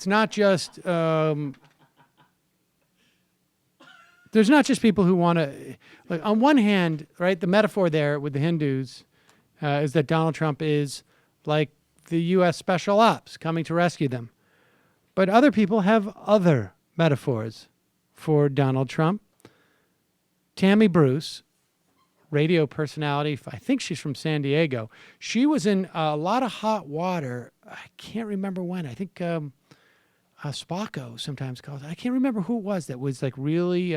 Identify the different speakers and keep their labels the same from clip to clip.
Speaker 1: it's not just there's not just people who want to, like, on one hand, right, the metaphor there with the Hindus is that Donald Trump is like the U.S. Special Ops coming to rescue them. But other people have other metaphors for Donald Trump. Tammy Bruce, radio personality, I think she's from San Diego. She was in a lot of hot water. I can't remember when. I think Spocko sometimes calls it. I can't remember who it was that was like really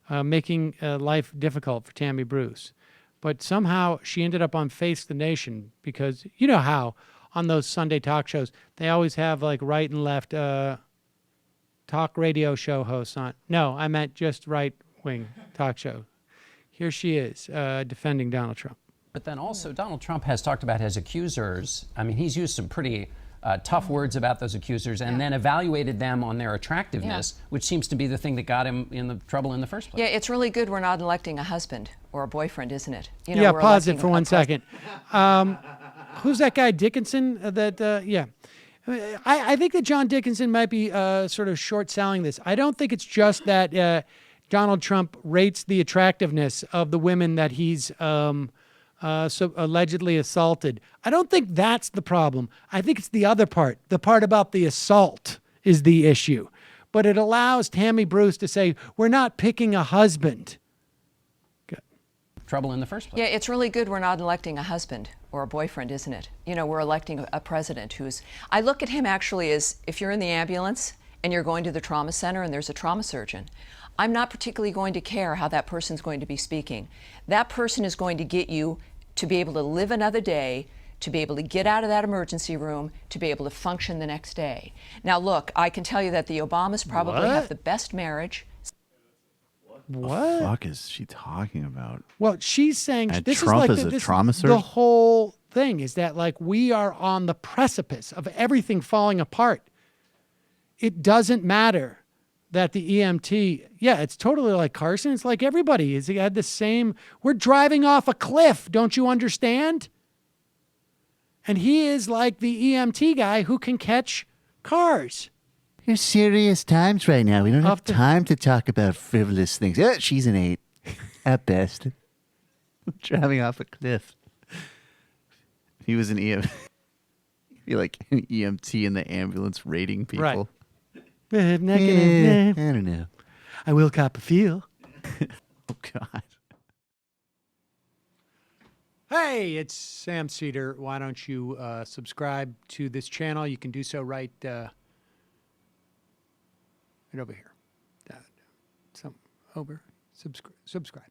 Speaker 1: making life difficult for Tammy Bruce. But somehow she ended up on Face the Nation because you know how on those Sunday talk shows, they always have like right and left talk radio show hosts on. No, I meant just right-wing talk show. Here she is defending Donald Trump.
Speaker 2: But then also Donald Trump has talked about his accusers. I mean, he's used some pretty tough words about those accusers and then evaluated them on their attractiveness, which seems to be the thing that got him in the trouble in the first place.
Speaker 3: Yeah, it's really good we're not electing a husband or a boyfriend, isn't it? You know,
Speaker 1: yeah, pause it for 1 second. Who's that guy, Dickinson? I think that John Dickinson might be sort of short-selling this. I don't think it's just that Donald Trump rates the attractiveness of the women that he's so allegedly assaulted. I don't think that's the problem. I think it's the other part. The part about the assault is the issue. But it allows Tammy Bruce to say, we're not picking a husband.
Speaker 2: Trouble in the first place.
Speaker 3: Yeah, it's really good we're not electing a husband or a boyfriend, isn't it? You know, we're electing a president who's... I look at him actually as if you're in the ambulance and you're going to the trauma center and there's a trauma surgeon. I'm not particularly going to care how that person's going to be speaking. That person is going to get you to be able to live another day, to be able to get out of that emergency room, to be able to function the next day. Now, look, I can tell you that the Obamas probably have the best marriage.
Speaker 1: What
Speaker 4: the fuck is she talking about?
Speaker 1: Well, she's saying
Speaker 4: And
Speaker 1: this
Speaker 4: Trump
Speaker 1: is like
Speaker 4: is a trauma surgeon?
Speaker 1: the whole thing is that like we are on the precipice of everything falling apart. It doesn't matter that the EMT, yeah, it's totally like Carson. It's like everybody is. He had the same. We're driving off a cliff. Don't you understand? And he is like the EMT guy who can catch cars.
Speaker 4: You're serious times right now. We don't have
Speaker 1: Off the-
Speaker 4: time to talk about frivolous things. She's an 8 at best. Driving off a cliff. He was an EMT. Be like an EMT in the ambulance rating people.
Speaker 1: Right. I'm not gonna,
Speaker 4: I don't know.
Speaker 1: I will cop a feel.
Speaker 4: Oh, God.
Speaker 1: Hey, it's Sam Seder. Why don't you subscribe to this channel? You can do so right over here. Over. Subscribe.